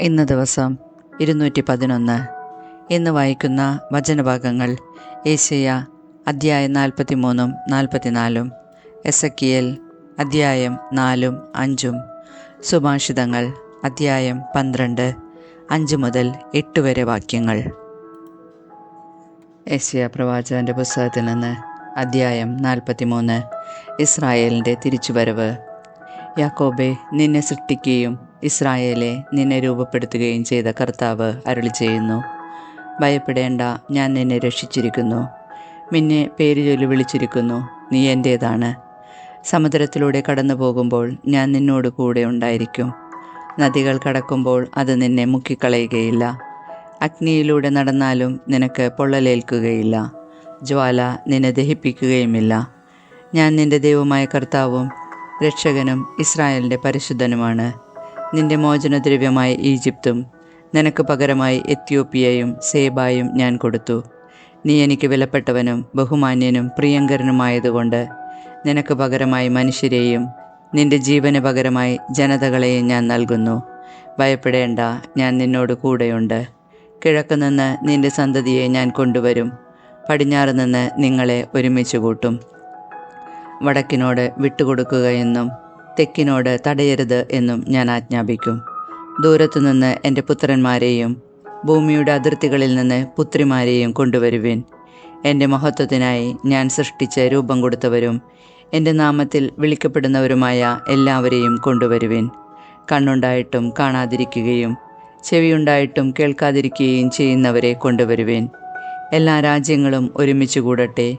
ഇന്ന് ദിവസം 211. ഇന്ന് വായിക്കുന്ന വചനഭാഗങ്ങൾ ഏശയ്യ അദ്ധ്യായം 43 44, എസെക്കിയേൽ അദ്ധ്യായം 4 5, സുഭാഷിതങ്ങൾ അദ്ധ്യായം 12 5 മുതൽ 8 വരെ വാക്യങ്ങൾ. ഏശയ്യ പ്രവാചകന്റെ പുസ്തകത്തിൽ നിന്ന് അദ്ധ്യായം 43. ഇസ്രായേലിൻ്റെ തിരിച്ചുവരവ്. യാക്കോബേ, നിന്നെ സൃഷ്ടിക്കുകയും ഇസ്രായേലെ നിന്നെ രൂപപ്പെടുത്തുകയും ചെയ്ത കർത്താവ് അരുളിച്ചെയ്യുന്നു: ഭയപ്പെടേണ്ട, ഞാൻ നിന്നെ രക്ഷിച്ചിരിക്കുന്നു. നിന്നെ പേര് ചൊല്ലി വിളിച്ചിരിക്കുന്നു, നീ എൻ്റേതാണ്. സമുദ്രത്തിലൂടെ കടന്നു പോകുമ്പോൾ ഞാൻ നിന്നോട് കൂടെ ഉണ്ടായിരിക്കും. നദികൾ കടക്കുമ്പോൾ അത് നിന്നെ മുക്കിക്കളയുകയില്ല. അഗ്നിയിലൂടെ നടന്നാലും നിനക്ക് പൊള്ളലേൽക്കുകയില്ല. ജ്വാല നിന്നെ ദഹിപ്പിക്കുകയുമില്ല. ഞാൻ നിന്റെ ദൈവമായ കർത്താവും രക്ഷകനും ഇസ്രായേലിൻ്റെ പരിശുദ്ധനുമാണ്. നിന്റെ മോചനദ്രവ്യമായ ഈജിപ്തും നിനക്ക് പകരമായി എത്യോപ്യയും സേബായും ഞാൻ കൊടുത്തു. നീ എനിക്ക് വിലപ്പെട്ടവനും ബഹുമാന്യനും പ്രിയങ്കരനുമായതുകൊണ്ട് നിനക്ക് പകരമായി മനുഷ്യരെയും നിന്റെ ജീവന് പകരമായി ജനതകളെയും ഞാൻ നൽകുന്നു. ഭയപ്പെടേണ്ട, ഞാൻ നിന്നോട് കൂടെയുണ്ട്. കിഴക്ക് നിന്ന് നിന്റെ സന്തതിയെ ഞാൻ കൊണ്ടുവരും. പടിഞ്ഞാറ് നിന്ന് നിങ്ങളെ ഒരുമിച്ച് കൂട്ടും. വടക്കിനോട് വിട്ടുകൊടുക്കുക എന്നും തെക്കിനോട് തടയരുത് എന്നും ഞാൻ ആജ്ഞാപിക്കും. ദൂരത്തുനിന്ന് എൻ്റെ പുത്രന്മാരെയും ഭൂമിയുടെ അതിർത്തികളിൽ നിന്ന് പുത്രിമാരെയും കൊണ്ടുവരുവിൻ. എൻ്റെ മഹത്വത്തിനായി ഞാൻ സൃഷ്ടിച്ച് രൂപം കൊടുത്തവരും എൻ്റെ നാമത്തിൽ വിളിക്കപ്പെടുന്നവരുമായ എല്ലാവരെയും കൊണ്ടുവരുവിൻ. കണ്ണുണ്ടായിട്ടും കാണാതിരിക്കുകയും ചെവിയുണ്ടായിട്ടും കേൾക്കാതിരിക്കുകയും ചെയ്യുന്നവരെ കൊണ്ടുവരുവിൻ. എല്ലാ രാജ്യങ്ങളും ഒരുമിച്ച് കൂടട്ടെ,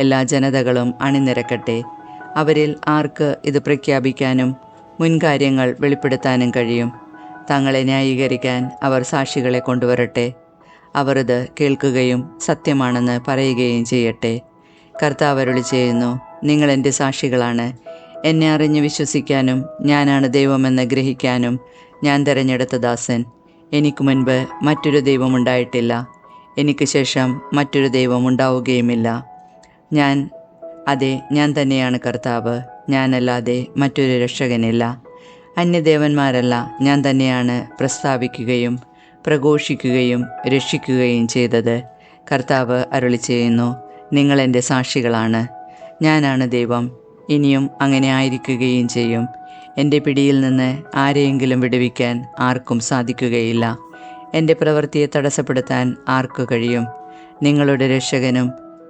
എല്ലാ ജനതകളും അണിനിരക്കട്ടെ. അവരിൽ ആർക്ക് ഇത് പ്രഖ്യാപിക്കാനും മുൻകാര്യങ്ങൾ വെളിപ്പെടുത്താനും കഴിയും? തങ്ങളെ ന്യായീകരിക്കാൻ അവർ സാക്ഷികളെ കൊണ്ടുവരട്ടെ. അവർ ഇത് കേൾക്കുകയും സത്യമാണെന്ന് പറയുകയും ചെയ്യട്ടെ. കർത്താവ് അരുളിച്ചെയ്യുന്നു: നിങ്ങൾ എൻ്റെ സാക്ഷികളാണ്. എന്നെ അറിഞ്ഞ് വിശ്വസിക്കാനും ഞാനാണ് ദൈവമെന്ന് ഗ്രഹിക്കാനും ഞാൻ തിരഞ്ഞെടുത്ത ദാസൻ. എനിക്ക് മുൻപ് മറ്റൊരു ദൈവമുണ്ടായിട്ടില്ല, എനിക്ക് ശേഷം മറ്റൊരു ദൈവം ഉണ്ടാവുകയുമില്ല. ഞാൻ തന്നെയാണ് കർത്താവ്, ഞാനല്ലാതെ മറ്റൊരു രക്ഷകനില്ല. അന്യദേവന്മാരല്ല, ഞാൻ തന്നെയാണ് പ്രസ്താവിക്കുകയും പ്രഘോഷിക്കുകയും രക്ഷിക്കുകയും ചെയ്തത്. കർത്താവ് അരുളിച്ചെയ്യുന്നു: നിങ്ങൾ എൻ്റെ സാക്ഷികളാണ്. ഞാനാണ് ദൈവം, ഇനിയും അങ്ങനെ ആയിരിക്കുകയും ചെയ്യും. എൻ്റെ പിടിയിൽ നിന്ന് ആരെയെങ്കിലും വിടുവിക്കാൻ ആർക്കും സാധിക്കുകയില്ല. എൻ്റെ പ്രവൃത്തിയെ തടസ്സപ്പെടുത്താൻ ആർക്ക് കഴിയും? നിങ്ങളുടെ രക്ഷകനും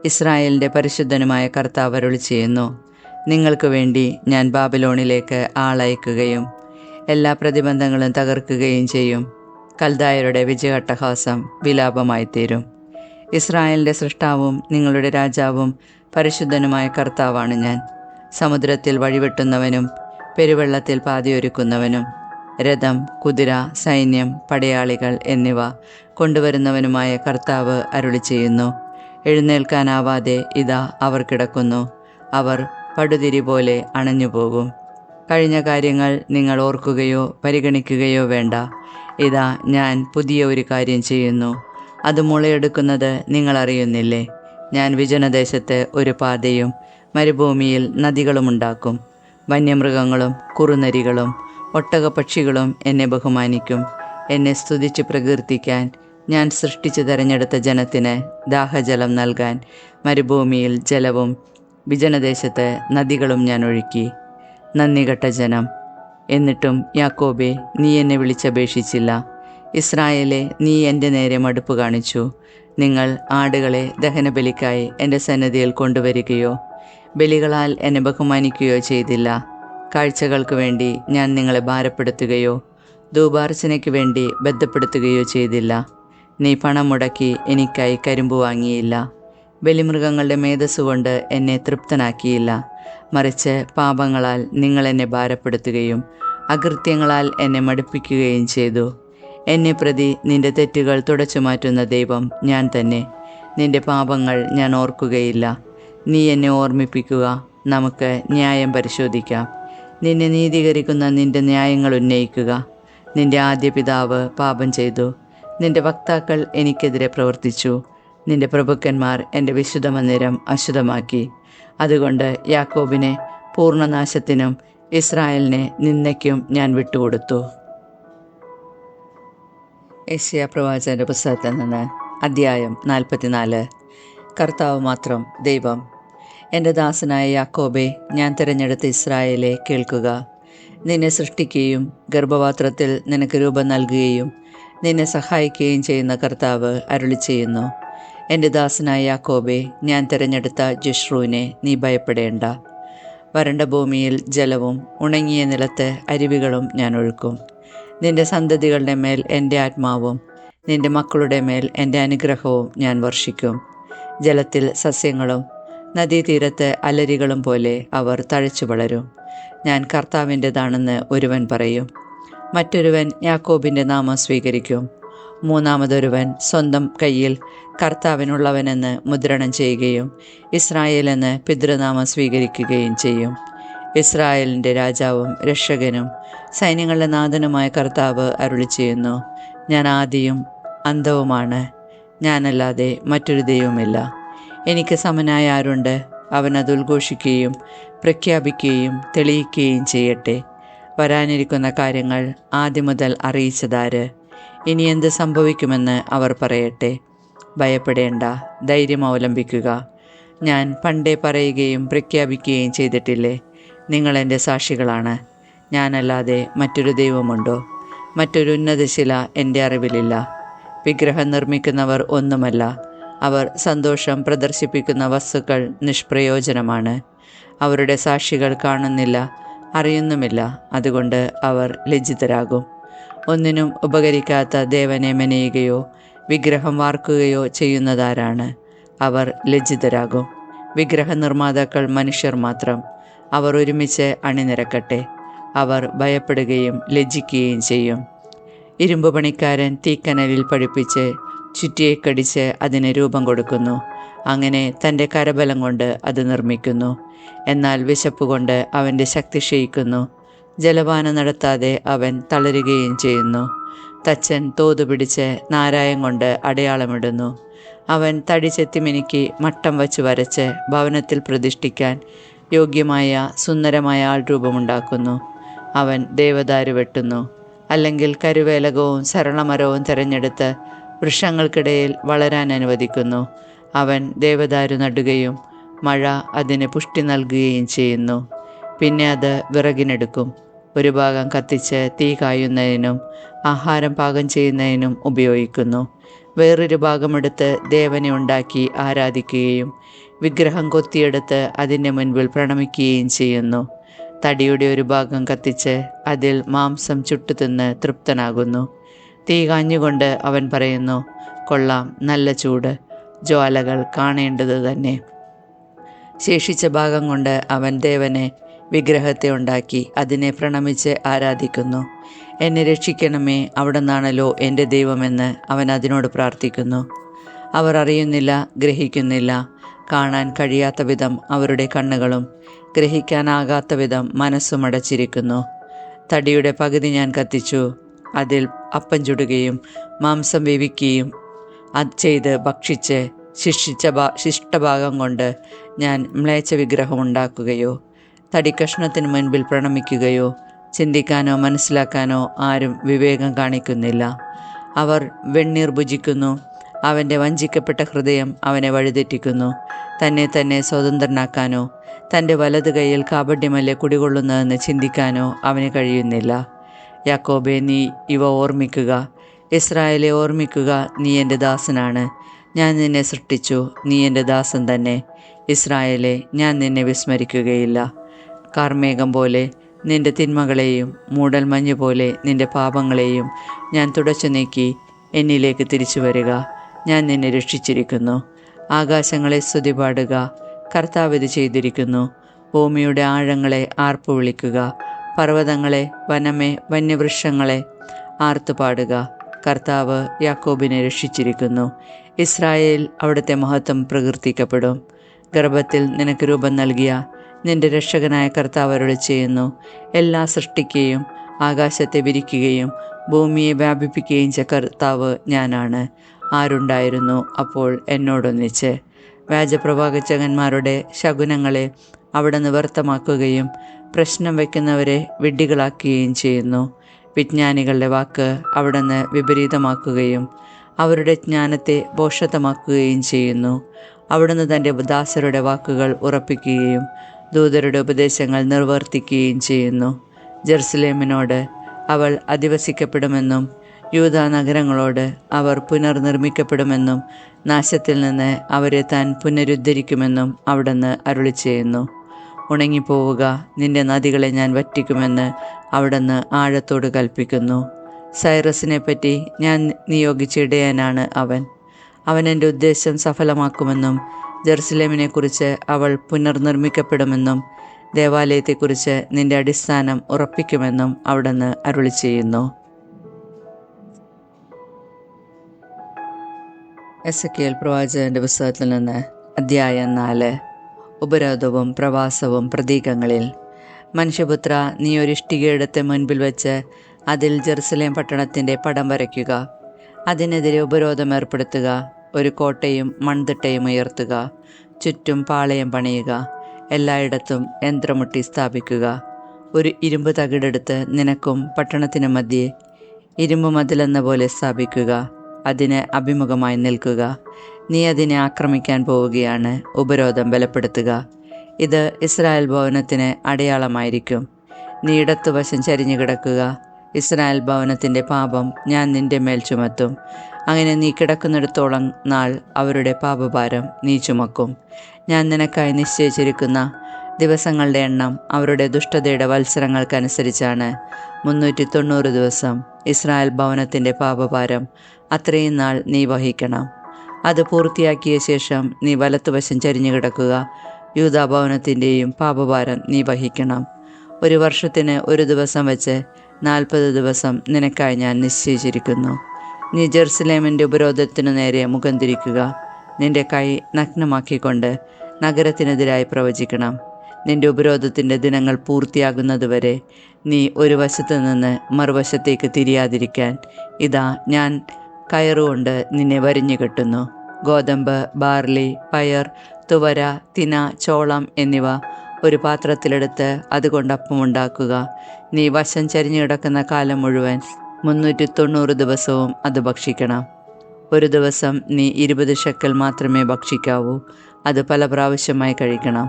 ഇസ്രായേലിൻ്റെ പരിശുദ്ധനുമായ കർത്താവ് അരുളിച്ചെയ്യുന്നു: നിങ്ങൾക്ക് വേണ്ടി ഞാൻ ബാബിലോണിലേക്ക് ആളയക്കുകയും എല്ലാ പ്രതിബന്ധങ്ങളും തകർക്കുകയും ചെയ്യും. കൽദായരുടെ വിജയാട്ടഹാസം വിലാപമായി തീരും. ഇസ്രായേലിൻ്റെ സൃഷ്ടാവും നിങ്ങളുടെ രാജാവും പരിശുദ്ധനുമായ കർത്താവാണ് ഞാൻ. സമുദ്രത്തിൽ വഴിവെട്ടുന്നവനും പെരുവെള്ളത്തിൽ പാതയൊരുക്കുന്നവനും രഥം, കുതിര, സൈന്യം, പടയാളികൾ എന്നിവ കൊണ്ടുവരുന്നവനുമായ കർത്താവ് അരുളിച്ചെയ്യുന്നു: എഴുന്നേൽക്കാനാവാതെ ഇതാ അവർ കിടക്കുന്നു. അവർ പടുതിരി പോലെ അണഞ്ഞുപോകും. കഴിഞ്ഞ കാര്യങ്ങൾ നിങ്ങൾ ഓർക്കുകയോ പരിഗണിക്കുകയോ വേണ്ട. ഇതാ, ഞാൻ പുതിയ ഒരു കാര്യം ചെയ്യുന്നു. അത് മുളയെടുക്കുന്നത് നിങ്ങൾ അറിയുന്നില്ലേ? ഞാൻ വിജനദേശത്ത് ഒരു പാതയും മരുഭൂമിയിൽ നദികളുമുണ്ടാക്കും. വന്യമൃഗങ്ങളും കുറുനരികളും ഒട്ടകപ്പക്ഷികളും എന്നെ ബഹുമാനിക്കും. എന്നെ സ്തുതിച്ച് പ്രകീർത്തിക്കാൻ ഞാൻ സൃഷ്ടിച്ച് തിരഞ്ഞെടുത്ത ജനത്തിന് ദാഹജലം നൽകാൻ മരുഭൂമിയിൽ ജലവും വിജനദേശത്ത് നദികളും ഞാൻ ഒഴുക്കി. നന്ദികെട്ട ജനം! എന്നിട്ടും യാക്കോബേ, നീ എന്നെ വിളിച്ചപേക്ഷിച്ചില്ല. ഇസ്രായേലെ, നീ എൻ്റെ നേരെ മടുപ്പ് കാണിച്ചു. നിങ്ങൾ ആടുകളെ ദഹനബലിക്കായി എൻ്റെ സന്നിധിയിൽ കൊണ്ടുവരികയോ ബലികളാൽ എന്നെ ബഹുമാനിക്കുകയോ ചെയ്തില്ല. കാഴ്ചകൾക്ക് വേണ്ടി ഞാൻ നിങ്ങളെ ഭാരപ്പെടുത്തുകയോ ധൂപാർച്ചനയ്ക്ക് വേണ്ടി ബദ്ധപ്പെടുത്തുകയോ ചെയ്തില്ല. നീ പണം മുടക്കി എനിക്കായി കരിമ്പ് വാങ്ങിയില്ല. ബലിമൃഗങ്ങളുടെ മേധസ്സുകൊണ്ട് എന്നെ തൃപ്തനാക്കിയില്ല. മറിച്ച് പാപങ്ങളാൽ നിങ്ങൾ എന്നെ ഭാരപ്പെടുത്തുകയും അകൃത്യങ്ങളാൽ എന്നെ മടുപ്പിക്കുകയും ചെയ്തു. എന്നെ പ്രതി നിന്റെ തെറ്റുകൾ തുടച്ചു മാറ്റുന്ന ദൈവം ഞാൻ തന്നെ. നിന്റെ പാപങ്ങൾ ഞാൻ ഓർക്കുകയില്ല. നീ എന്നെ ഓർമ്മിപ്പിക്കുക, നമുക്ക് ന്യായം പരിശോധിക്കാം. നിന്നെ നീതീകരിക്കുന്ന നിന്റെ ന്യായങ്ങൾ ഉന്നയിക്കുക. നിന്റെ ആദ്യ പിതാവ് പാപം ചെയ്തു. നിന്റെ വക്താക്കൾ എനിക്കെതിരെ പ്രവർത്തിച്ചു. നിന്റെ പ്രഭുക്കന്മാർ എൻ്റെ വിശുദ്ധ മന്ദിരം അശുദ്ധമാക്കി. അതുകൊണ്ട് യാക്കോബിനെ പൂർണ്ണനാശത്തിനും ഇസ്രായേലിനെ നിന്ദയ്ക്കും ഞാൻ വിട്ടുകൊടുത്തു. യെശയ്യാ പ്രവാചകന്റെ പുസ്തകത്തിൽ നിന്ന് അധ്യായം 44. കർത്താവ് മാത്രം ദൈവം. എൻ്റെ ദാസനായ യാക്കോബേ, ഞാൻ തിരഞ്ഞെടുത്ത ഇസ്രായേലെ, കേൾക്കുക. നിന്നെ സൃഷ്ടിക്കുകയും ഗർഭപാത്രത്തിൽ നിനക്ക് രൂപം നൽകുകയും നിന്നെ സഹായിക്കുകയും ചെയ്യുന്ന കർത്താവ് അരുളി ചെയ്യുന്നു. എൻ്റെ ദാസനായ യാക്കോബേ, ഞാൻ തിരഞ്ഞെടുത്ത ജിഷ്റൂനെ, നീ ഭയപ്പെടേണ്ട. വരണ്ട ഭൂമിയിൽ ജലവും ഉണങ്ങിയ നിലത്ത് അരുവികളും ഞാൻ ഒഴുക്കും. നിന്റെ സന്തതികളുടെ മേൽ എൻ്റെ ആത്മാവും നിന്റെ മക്കളുടെ മേൽ എൻ്റെ അനുഗ്രഹവും ഞാൻ വർഷിക്കും. ജലത്തിൽ സസ്യങ്ങളും നദീതീരത്ത് അലരികളും പോലെ അവർ തഴച്ചു വളരും. ഞാൻ കർത്താവിൻ്റെതാണെന്ന് ഒരുവൻ പറയും, മറ്റൊരുവൻ യാക്കോബിൻ്റെ നാമം സ്വീകരിക്കും. മൂന്നാമതൊരുവൻ സ്വന്തം കയ്യിൽ കർത്താവിനുള്ളവനെന്ന് മുദ്രണം ചെയ്യുകയും ഇസ്രായേലെന്ന് പിതൃനാമം സ്വീകരിക്കുകയും ചെയ്യും. ഇസ്രായേലിൻ്റെ രാജാവും രക്ഷകനും സൈന്യങ്ങളുടെ നാഥനുമായ കർത്താവ് അരുളി ചെയ്യുന്നു, ഞാൻ ആദിയും അന്തവുമാണ്, ഞാനല്ലാതെ മറ്റൊരു ദൈവമില്ല. എനിക്ക് സമനായ ആരുണ്ട്? അവൻ അത് ഉദ്ഘോഷിക്കുകയും പ്രഖ്യാപിക്കുകയും തെളിയിക്കുകയും ചെയ്യട്ടെ. വരാനിരിക്കുന്ന കാര്യങ്ങൾ ആദ്യം മുതൽ അറിയിച്ചതാര്? ഇനി എന്ത് സംഭവിക്കുമെന്ന് അവർ പറയട്ടെ. ഭയപ്പെടേണ്ട, ധൈര്യം അവലംബിക്കുക. ഞാൻ പണ്ടേ പറയുകയും പ്രഖ്യാപിക്കുകയും ചെയ്തിട്ടില്ലേ? നിങ്ങൾ എൻ്റെ സാക്ഷികളാണ്. ഞാനല്ലാതെ മറ്റൊരു ദൈവമുണ്ടോ? മറ്റൊരു ഉന്നതശില എൻ്റെ അറിവിലില്ല. വിഗ്രഹം നിർമ്മിക്കുന്നവർ ഒന്നുമല്ല. അവർ സന്തോഷം പ്രദർശിപ്പിക്കുന്ന വസ്തുക്കൾ നിഷ്പ്രയോജനമാണ്. അവരുടെ സാക്ഷികൾ കാണുന്നില്ല, അറിയുന്നുമില്ല. അതുകൊണ്ട് അവർ ലജ്ജിതരാകും. ഒന്നിനും ഉപകരിക്കാത്ത ദേവനെ മെനയുകയോ വിഗ്രഹം വാർക്കുകയോ ചെയ്യുന്നതാരാണ്? അവർ ലജ്ജിതരാകും. വിഗ്രഹ നിർമ്മാതാക്കൾ മനുഷ്യർ മാത്രം. അവർ ഒരുമിച്ച് അണിനിരക്കട്ടെ. അവർ ഭയപ്പെടുകയും ലജ്ജിക്കുകയും ചെയ്യും. ഇരുമ്പ് പണിക്കാരൻ തീക്കനലിൽ പഠിപ്പിച്ച് ചുറ്റിയെ കടിച്ച് അതിന് രൂപം കൊടുക്കുന്നു. അങ്ങനെ തൻ്റെ കരബലം കൊണ്ട് അത് നിർമ്മിക്കുന്നു. എന്നാൽ വിശപ്പ് കൊണ്ട് അവൻ്റെ ശക്തി ക്ഷയിക്കുന്നു. ജലപാനം നടത്താതെ അവൻ തളരുകയും ചെയ്യുന്നു. തച്ചൻ തോതു പിടിച്ച് നാരായം കൊണ്ട് അടയാളമിടുന്നു. അവൻ തടി ചെത്തിമിനുക്കി മട്ടം വച്ച് വരച്ച് ഭവനത്തിൽ പ്രതിഷ്ഠിക്കാൻ യോഗ്യമായ സുന്ദരമായ ആൾരൂപമുണ്ടാക്കുന്നു. അവൻ ദേവദാരു വെട്ടുന്നു, അല്ലെങ്കിൽ കരുവേലകവും സരളമരവും തിരഞ്ഞെടുത്ത് വൃക്ഷങ്ങൾക്കിടയിൽ വളരാൻ അനുവദിക്കുന്നു. അവൻ ദേവദാരു നടുകയും മഴ അതിന് പുഷ്ടി നൽകുകയും ചെയ്യുന്നു. പിന്നെ അത് വിറകിനെടുക്കും. ഒരു ഭാഗം കത്തിച്ച് തീ കായുന്നതിനും ആഹാരം പാകം ചെയ്യുന്നതിനും ഉപയോഗിക്കുന്നു. വേറൊരു ഭാഗമെടുത്ത് ദേവനെ ഉണ്ടാക്കി ആരാധിക്കുകയും വിഗ്രഹം കൊത്തിയെടുത്ത് അതിൻ്റെ മുൻപിൽ പ്രണമിക്കുകയും ചെയ്യുന്നു. തടിയുടെ ഒരു ഭാഗം കത്തിച്ച് അതിൽ മാംസം ചുട്ടുതിന്ന് തൃപ്തനാകുന്നു. തീ കാഞ്ഞുകൊണ്ട് അവൻ പറയുന്നു, കൊള്ളാം, നല്ല ചൂട്, ജ്വാലകൾ കാണേണ്ടത് തന്നെ. ശേഷിച്ച ഭാഗം കൊണ്ട് അവൻ ദേവനെ വിഗ്രഹത്തെ ഉണ്ടാക്കി അതിനെ പ്രണമിച്ച് ആരാധിക്കുന്നു. എന്നെ രക്ഷിക്കണമേ, അവിടുന്നാണല്ലോ എൻ്റെ ദൈവമെന്ന് അവൻ അതിനോട് പ്രാർത്ഥിക്കുന്നു. അവർ അറിയുന്നില്ല, ഗ്രഹിക്കുന്നില്ല. കാണാൻ കഴിയാത്ത വിധം അവരുടെ കണ്ണുകളും ഗ്രഹിക്കാനാകാത്ത വിധം മനസ്സും അടച്ചിരിക്കുന്നു. തടിയുടെ പകുതി ഞാൻ കത്തിച്ചു, അതിൽ അപ്പം ചുടുകയും മാംസം വേവിക്കുകയും അത് ചെയ്ത് ഭക്ഷിച്ച് ശിഷ്ടഭാഗം കൊണ്ട് ഞാൻ മ്ലേച്ഛ വിഗ്രഹം ഉണ്ടാക്കുകയോ തടിക്കഷ്ണത്തിന് മുൻപിൽ പ്രണമിക്കുകയോ ചിന്തിക്കാനോ മനസ്സിലാക്കാനോ ആരും വിവേകം കാണിക്കുന്നില്ല. അവർ വെണ്ണീർ ഭുജിക്കുന്നു. അവൻ്റെ വഞ്ചിക്കപ്പെട്ട ഹൃദയം അവനെ വഴിതെറ്റിക്കുന്നു. തന്നെ സ്വതന്ത്രനാക്കാനോ തൻ്റെ വലത് കൈയിൽ കാപട്യമല്ലേ കുടികൊള്ളുന്നതെന്ന് ചിന്തിക്കാനോ അവന് കഴിയുന്നില്ല. യാക്കോബേ, നീ ഇവ ഓർമ്മിക്കുക. ഇസ്രായേലെ ഓർമ്മിക്കുക, നീ എൻ്റെ ദാസനാണ്. ഞാൻ നിന്നെ സൃഷ്ടിച്ചു, നീ എൻ്റെ ദാസൻ തന്നെ. ഇസ്രായേലെ, ഞാൻ നിന്നെ വിസ്മരിക്കുകയില്ല. കാർമേഘം പോലെ നിൻ്റെ തിന്മകളെയും മൂടൽ മഞ്ഞ് പോലെ നിൻ്റെ പാപങ്ങളെയും ഞാൻ തുടച്ചു നീക്കി. എന്നിലേക്ക് തിരിച്ചു വരിക. ഞാൻ നിന്നെ രക്ഷിച്ചിരിക്കുന്നു. ആകാശങ്ങളെ സ്തുതി പാടുക, കർത്താവ് ഇത് ചെയ്തിരിക്കുന്നു. ഭൂമിയുടെ ആഴങ്ങളെ ആർപ്പു വിളിക്കുക. പർവ്വതങ്ങളെ, വനമേ, വന്യവൃക്ഷങ്ങളെ ആർത്തു പാടുക. കർത്താവ് യാക്കോബിനെ രക്ഷിച്ചിരിക്കുന്നു. ഇസ്രായേൽ അവിടുത്തെ മഹത്വം പ്രകീർത്തിക്കപ്പെടും. ഗർഭത്തിൽ നിനക്ക് രൂപം നൽകിയ നിന്റെ രക്ഷകനായ കർത്താവ് അരുളി ചെയ്യുന്നു, എല്ലാ സൃഷ്ടിക്കുകയും ആകാശത്തെ വിരിക്കുകയും ഭൂമിയെ വ്യാപിപ്പിക്കുകയും ചെയ്ത കർത്താവ് ഞാനാണ്. ആരുണ്ടായിരുന്നു അപ്പോൾ എന്നോടൊന്നിച്ച്? വ്യാജപ്രവാചകന്മാരുടെ ശകുനങ്ങളെ അവിടെ നിവർത്തമാക്കുകയും പ്രശ്നം വയ്ക്കുന്നവരെ വിഡ്ഢികളാക്കുകയും ചെയ്യുന്നു. വിജ്ഞാനികളുടെ വാക്ക് അവിടുന്ന് വിപരീതമാക്കുകയും അവരുടെ ജ്ഞാനത്തെ ഭോഷത്വമാക്കുകയും ചെയ്യുന്നു. അവിടുന്ന് തൻ്റെ ദാസരുടെ വാക്കുകൾ ഉറപ്പിക്കുകയും ദൂതരുടെ ഉപദേശങ്ങൾ നിർവർത്തിക്കുകയും ചെയ്യുന്നു. ജെറുസലേമിനോട് അവൾ അധിവസിക്കപ്പെടുമെന്നും യൂദാ നഗരങ്ങളോട് അവർ പുനർനിർമ്മിക്കപ്പെടുമെന്നും നാശത്തിൽ നിന്ന് അവരെ താൻ പുനരുദ്ധരിക്കുമെന്നും അവിടുന്ന് അരുളിച്ചെയ്യുന്നു. ഉണങ്ങിപ്പോവുക, നിന്റെ നദികളെ ഞാൻ വറ്റിക്കുമെന്ന് അവിടുന്ന് ആഴത്തോട് കൽപ്പിക്കുന്നു. സൈറസിനെ പറ്റി ഞാൻ നിയോഗിച്ച ഇടയനാണ് അവൻ എൻ്റെ ഉദ്ദേശം സഫലമാക്കുമെന്നും ജെറുസലേമിനെക്കുറിച്ച് അവൾ പുനർനിർമ്മിക്കപ്പെടുമെന്നും ദേവാലയത്തെക്കുറിച്ച് നിന്റെ അടിസ്ഥാനം ഉറപ്പിക്കുമെന്നും അവിടുന്ന് അരുളിച്ചെയ്യുന്നു. എസെക്കിയേൽ പ്രവാചകന്റെ പുസ്തകത്തിൽ നിന്ന് അധ്യായം 4. ഉപരോധവും പ്രവാസവും പ്രതീകങ്ങളിൽ. മനുഷ്യപുത്ര, നീ ഒരു ഇഷ്ടികയെടുത്ത് മുൻപിൽ വെച്ച് അതിൽ ജെറുസലേം പട്ടണത്തിൻ്റെ പടം വരയ്ക്കുക. അതിനെതിരെ ഉപരോധം ഏർപ്പെടുത്തുക. ഒരു കോട്ടയും മൺതിട്ടയും ഉയർത്തുക. ചുറ്റും പാളയം പണിയുക. എല്ലായിടത്തും യന്ത്രമുട്ടി സ്ഥാപിക്കുക. ഒരു ഇരുമ്പ് തകിടെടുത്ത് നിനക്കും പട്ടണത്തിനു മധ്യേ ഇരുമ്പ് മതിലെന്ന പോലെ സ്ഥാപിക്കുക. അതിന് അഭിമുഖമായി നിൽക്കുക. നീ അതിനെ ആക്രമിക്കാൻ പോവുകയാണ്. ഉപരോധം ബലപ്പെടുത്തുക. ഇത് ഇസ്രായേൽ ഭവനത്തിന് അടയാളമായിരിക്കും. നീ ഇടത്തുവശം ചരിഞ്ഞു കിടക്കുക. ഇസ്രായേൽ ഭവനത്തിൻ്റെ പാപം ഞാൻ നിന്റെ മേൽ ചുമത്തും. അങ്ങനെ നീ കിടക്കുന്നിടത്തോളം നാൾ അവരുടെ പാപഭാരം നീ ചുമക്കും. ഞാൻ നിനക്കായി നിശ്ചയിച്ചിരിക്കുന്ന ദിവസങ്ങളുടെ എണ്ണം അവരുടെ ദുഷ്ടതയുടെ വത്സരങ്ങൾക്കനുസരിച്ചാണ്. 390 ദിവസം ഇസ്രായേൽ ഭവനത്തിൻ്റെ പാപഭാരം അത്രയും നാൾ നീ വഹിക്കണം. അത് പൂർത്തിയാക്കിയ ശേഷം നീ വലത്തുവശം ചരിഞ്ഞു കിടക്കുക. യൂദാ ഭവനത്തിൻ്റെയും പാപഭാരം നീ വഹിക്കണം. ഒരു വർഷത്തിന് ഒരു ദിവസം വെച്ച് 40 ദിവസം നിനക്കായി ഞാൻ നിശ്ചയിച്ചിരിക്കുന്നു. നീ ജെറുസലേമിൻ്റെ ഉപരോധത്തിനു നേരെ മുഖം തിരിക്കുക. നിന്റെ കൈ നഗ്നമാക്കിക്കൊണ്ട് നഗരത്തിനെതിരായി പ്രവചിക്കണം. നിന്റെ ഉപരോധത്തിൻ്റെ ദിനങ്ങൾ പൂർത്തിയാകുന്നതുവരെ നീ ഒരു വശത്ത് നിന്ന് മറുവശത്തേക്ക് തിരിയാതിരിക്കാൻ ഇതാ ഞാൻ കയറുകൊണ്ട് നിന്നെ വരിഞ്ഞു കെട്ടുന്നു. ഗോതമ്പ്, ബാർലി, പയർ, തുവര, തിന, ചോളം എന്നിവ ഒരു പാത്രത്തിലെടുത്ത് അതുകൊണ്ട് അപ്പമുണ്ടാക്കുക. നീ വശം ചരിഞ്ഞു കിടക്കുന്ന കാലം മുഴുവൻ 390 ദിവസവും അത് ഭക്ഷിക്കണം. ഒരു ദിവസം നീ 20 ഷെക്കൽ മാത്രമേ ഭക്ഷിക്കാവൂ. അത് പല പ്രാവശ്യമായി കഴിക്കണം.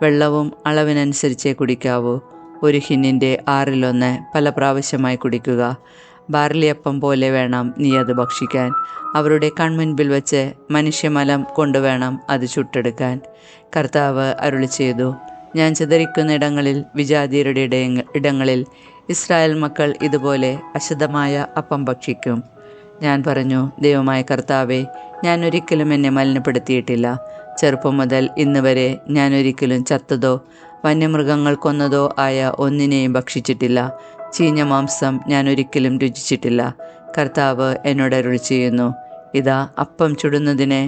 വെള്ളവും അളവിനനുസരിച്ചേ കുടിക്കാവൂ. ഒരു ഹിന്നിൻ്റെ 1/6 പല പ്രാവശ്യമായി കുടിക്കുക. ബാർലിയപ്പം പോലെ വേണം നീ അത് ഭക്ഷിക്കാൻ. അവരുടെ കൺമുൻപിൽ വെച്ച് മനുഷ്യമലം കൊണ്ടുവേണം അത് ചുട്ടെടുക്കാൻ. കർത്താവ് അരുളിച്ചെയ്തു, ഞാൻ ചിതറിക്കുന്ന ഇടങ്ങളിൽ, വിജാതിയരുടെ ഇടങ്ങളിൽ ഇസ്രായേൽ മക്കൾ ഇതുപോലെ അശുദ്ധമായ അപ്പം ഭക്ഷിക്കും. ഞാൻ പറഞ്ഞു, ദൈവമായ കർത്താവേ, ഞാൻ ഒരിക്കലും എന്നെ മലിനപ്പെടുത്തിയിട്ടില്ല. ചെറുപ്പം മുതൽ ഇന്ന് വരെ ഞാൻ ഒരിക്കലും ചത്തതോ വന്യമൃഗങ്ങൾ കൊന്നതോ ആയ ഒന്നിനെയും ഭക്ഷിച്ചിട്ടില്ല. ചീഞ്ഞ മാംസം ഞാൻ ഒരിക്കലും രുചിച്ചിട്ടില്ല. കർത്താവ് എന്നോട് അരുളി ചെയ്യുന്നു, ഇതാ അപ്പം ചുടുന്നതിന്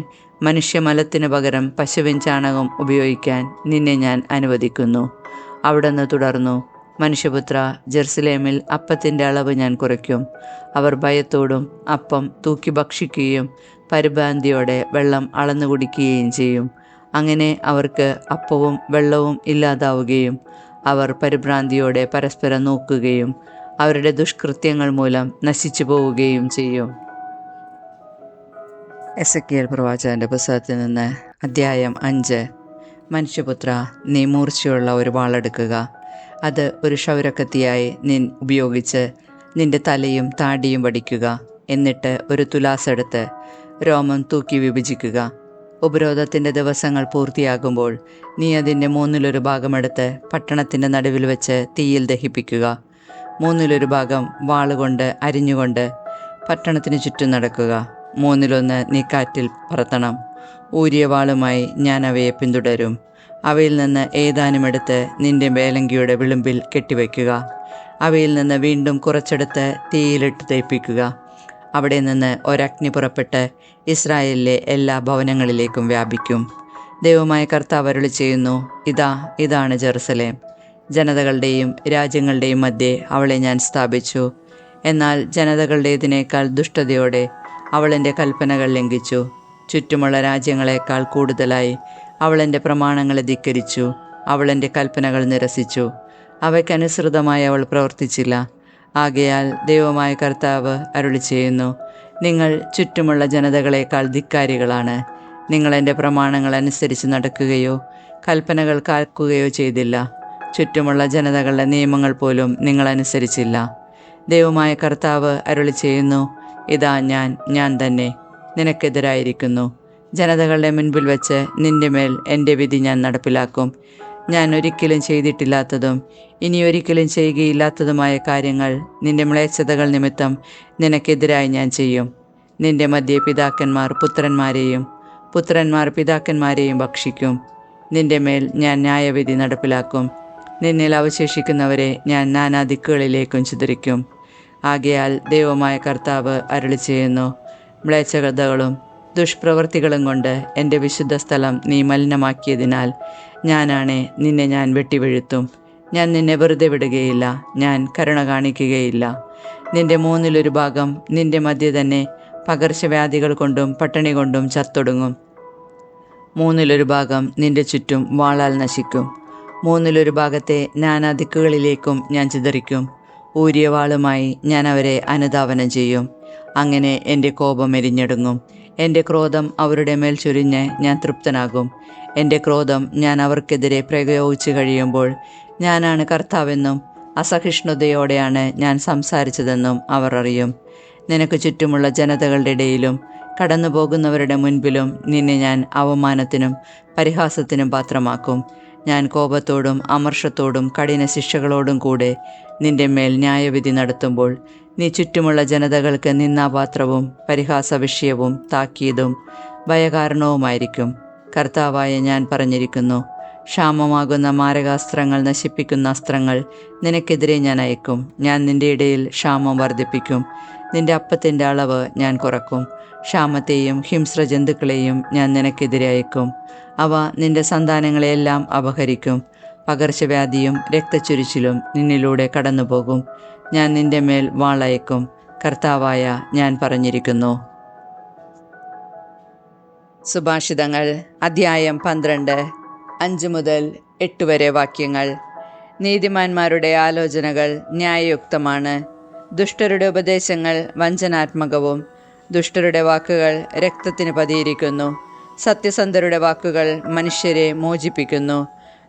മനുഷ്യമലത്തിന് പകരം പശുവിൻ ചാണകം ഉപയോഗിക്കാൻ നിന്നെ ഞാൻ അനുവദിക്കുന്നു. അവിടുന്ന് തുടർന്നു, മനുഷ്യപുത്ര, ജെറുസലേമിൽ അപ്പത്തിൻ്റെ അളവ് ഞാൻ കുറയ്ക്കും. അവർ ഭയത്തോടും അപ്പം തൂക്കി ഭക്ഷിക്കുകയും പരിഭ്രാന്തിയോടെ വെള്ളം അളന്നു കുടിക്കുകയും ചെയ്യും. അങ്ങനെ അവർക്ക് അപ്പവും വെള്ളവും ഇല്ലാതാവുകയും അവർ പരിഭ്രാന്തിയോടെ പരസ്പരം നോക്കുകയും അവരുടെ ദുഷ്കൃത്യങ്ങൾ മൂലം നശിച്ചു പോവുകയും ചെയ്യും. എസെക്കിയേൽ പ്രവാചകന്റെ പുസ്തകത്തിൽ നിന്ന് അധ്യായം 5. മനുഷ്യപുത്ര, നീ മൂർച്ചയുള്ള ഒരു വാളെടുക്കുക. അത് ഒരു ക്ഷൗരക്കത്തിയായി നീ ഉപയോഗിച്ച് നിന്റെ തലയും താടിയും വടിക്കുക. എന്നിട്ട് ഒരു തുലാസെടുത്ത് രോമം തൂക്കി വിഭജിക്കുക. ഉപരോധത്തിൻ്റെ ദിവസങ്ങൾ പൂർത്തിയാകുമ്പോൾ നീ അതിൻ്റെ 1/3 ഭാഗമെടുത്ത് പട്ടണത്തിൻ്റെ നടുവിൽ വെച്ച് തീയിൽ ദഹിപ്പിക്കുക. 1/3 ഭാഗം വാളുകൊണ്ട് അരിഞ്ഞുകൊണ്ട് പട്ടണത്തിന് ചുറ്റും നടക്കുക. 1/3 നീ കാറ്റിൽ പറത്തണം. ഊരിയ വാളുമായി ഞാൻ അവയെ പിന്തുടരും. അവയിൽ നിന്ന് ഏതാനും എടുത്ത് നിന്റെ മേലങ്കിയുടെ വിളുമ്പിൽ കെട്ടിവയ്ക്കുക. അവയിൽ നിന്ന് വീണ്ടും കുറച്ചെടുത്ത് തീയിലിട്ട് ദഹിപ്പിക്കുക. അവിടെ നിന്ന് ഒരഗ്നി പുറപ്പെട്ട് ഇസ്രായേലിലെ എല്ലാ ഭവനങ്ങളിലേക്കും വ്യാപിക്കും. ദൈവമായ കർത്താവ് അരുളി ചെയ്യുന്നു, ഇതാണ് ജെറുസലേം. ജനതകളുടെയും രാജ്യങ്ങളുടെയും മധ്യേ അവളെ ഞാൻ സ്ഥാപിച്ചു. എന്നാൽ ജനതകളുടേതിനേക്കാൾ ദുഷ്ടതയോടെ അവൾ എൻ്റെ കൽപ്പനകൾ ലംഘിച്ചു. ചുറ്റുമുള്ള രാജ്യങ്ങളെക്കാൾ കൂടുതലായി അവൾ എൻ്റെ പ്രമാണങ്ങളെ ധിക്കരിച്ചു. അവൾ എൻ്റെ കൽപ്പനകൾ നിരസിച്ചു. അവയ്ക്കനുസൃതമായി അവൾ പ്രവർത്തിച്ചില്ല. ആകയാൽ ദൈവമായ കർത്താവ് അരുളി ചെയ്യുന്നു, നിങ്ങൾ ചുറ്റുമുള്ള ജനതകളേക്കാൾ ധിക്കാരികളാണ്. നിങ്ങൾ എൻ്റെ പ്രമാണങ്ങൾ അനുസരിച്ച് നടക്കുകയോ കൽപ്പനകൾ കാക്കുകയോ ചെയ്തില്ല. ചുറ്റുമുള്ള ജനതകളുടെ നിയമങ്ങൾ പോലും നിങ്ങൾ അനുസരിച്ചില്ല. ദൈവമായ കർത്താവ് അരുളി ചെയ്യുന്നു, ഇതാ ഞാൻ തന്നെ നിനക്കെതിരായിരിക്കുന്നു. ജനതകളുടെ മുൻപിൽ വെച്ച് നിന്റെ മേൽ എൻ്റെ വിധി ഞാൻ നടപ്പിലാക്കും. ഞാൻ ഒരിക്കലും ചെയ്തിട്ടില്ലാത്തതും ഇനി ഒരിക്കലും ചെയ്യുകയില്ലാത്തതുമായ കാര്യങ്ങൾ നിന്റെ മ്ലേച്ഛതകൾ നിമിത്തം നിനക്കെതിരായി ഞാൻ ചെയ്യും. നിന്റെ മധ്യേ പിതാക്കന്മാർ പുത്രന്മാരെയും പുത്രന്മാർ പിതാക്കന്മാരെയും ഭക്ഷിക്കും. നിന്റെ മേൽ ഞാൻ ന്യായവിധി നടപ്പിലാക്കും. നിന്നിൽ അവശേഷിക്കുന്നവരെ ഞാൻ നാനാദിക്കുകളിലേക്കും ചിതറിക്കും. ആകയാൽ ദൈവമായ കർത്താവ് അരുളി ചെയ്യുന്നു, മ്ലേച്ഛതകളും ദുഷ്പ്രവൃത്തികളും കൊണ്ട് എൻ്റെ വിശുദ്ധ സ്ഥലം നീ മലിനമാക്കിയതിനാൽ നിന്നെ ഞാൻ വെട്ടിവീഴ്ത്തും. ഞാൻ നിന്നെ വെറുതെ വിടുകയില്ല, ഞാൻ കരുണ കാണിക്കുകയില്ല. നിന്റെ മൂന്നിലൊരു ഭാഗം നിന്റെ മധ്യ തന്നെ പകർച്ചവ്യാധികൾ കൊണ്ടും പട്ടിണി കൊണ്ടും ചത്തൊടുങ്ങും. മൂന്നിലൊരു ഭാഗം നിന്റെ ചുറ്റും വാളാൽ നശിക്കും. മൂന്നിലൊരു ഭാഗത്തെ നാനാദിക്കുകളിലേക്കും ഞാൻ ചിതറിക്കും. ഊരിയ വാളുമായി ഞാൻ അവരെ അനുധാവനം ചെയ്യും. അങ്ങനെ എൻ്റെ കോപം എരിഞ്ഞെടുങ്ങും. എൻ്റെ ക്രോധം അവരുടെ മേൽ ചൊരിഞ്ഞ് ഞാൻ തൃപ്തനാകും. എൻ്റെ ക്രോധം ഞാൻ അവർക്കെതിരെ പ്രയോഗിച്ചു കഴിയുമ്പോൾ ഞാനാണ് കർത്താവെന്നും അസഹിഷ്ണുതയോടെയാണ് ഞാൻ സംസാരിച്ചതെന്നും അവർ അറിയും. നിനക്ക് ചുറ്റുമുള്ള ജനതകളുടെ ഇടയിലും കടന്നു പോകുന്നവരുടെ മുൻപിലും നിന്നെ ഞാൻ അവമാനത്തിനും പരിഹാസത്തിനും പാത്രമാക്കും. ഞാൻ കോപത്തോടും അമർഷത്തോടും കഠിന ശിക്ഷകളോടും കൂടെ നിന്റെ മേൽ ന്യായവിധി നടത്തുമ്പോൾ നീ ചുറ്റുമുള്ള ജനതകൾക്ക് നിന്ദാപാത്രവും പരിഹാസ വിഷയവും താക്കീതും ഭയകാരണവുമായിരിക്കും. കർത്താവായ ഞാൻ പറഞ്ഞിരിക്കുന്നു, ക്ഷാമമാകുന്ന മാരകാസ്ത്രങ്ങൾ നശിപ്പിക്കുന്ന അസ്ത്രങ്ങൾ നിനക്കെതിരെ ഞാൻ അയക്കും. ഞാൻ നിന്റെ ഇടയിൽ ക്ഷാമം വർദ്ധിപ്പിക്കും. നിന്റെ അപ്പത്തിൻ്റെ അളവ് ഞാൻ കുറക്കും. ക്ഷാമത്തെയും ഹിംസ്രജന്തുക്കളെയും ഞാൻ നിനക്കെതിരെ അയക്കും. അവ നിന്റെ സന്താനങ്ങളെയെല്ലാം അപഹരിക്കും. പകർച്ചവ്യാധിയും രക്തച്ചൊരിച്ചിലും നിന്നിലൂടെ കടന്നുപോകും. ഞാൻ നിന്റെ മേൽ വാളയക്കും. കർത്താവായ ഞാൻ പറഞ്ഞിരിക്കുന്നു. സുഭാഷിതങ്ങൾ അധ്യായം 12, 5 മുതൽ 8 വരെ വാക്യങ്ങൾ. നീതിമാന്മാരുടെ ആലോചനകൾ ന്യായയുക്തമാണ്. ദുഷ്ടരുടെ ഉപദേശങ്ങൾ വഞ്ചനാത്മകവും. ദുഷ്ടരുടെ വാക്കുകൾ രക്തത്തിന് പതിയിരിക്കുന്നു. സത്യസന്ധരുടെ വാക്കുകൾ മനുഷ്യരെ മോചിപ്പിക്കുന്നു.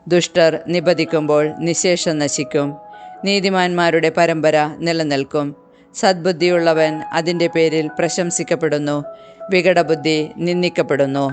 ദുഷ്ടർ നിബദിക്കുമ്പോൾ നിശേഷം നശിക്കും. നീതിമാന്മാരുടെ പരമ്പര നിലനിൽക്കും. സദ്ബുദ്ധിയുള്ളവൻ അതിൻ്റെ പേരിൽ പ്രശംസിക്കപ്പെടുന്നു. വികടബുദ്ധി നിന്ദിക്കപ്പെടുന്നു.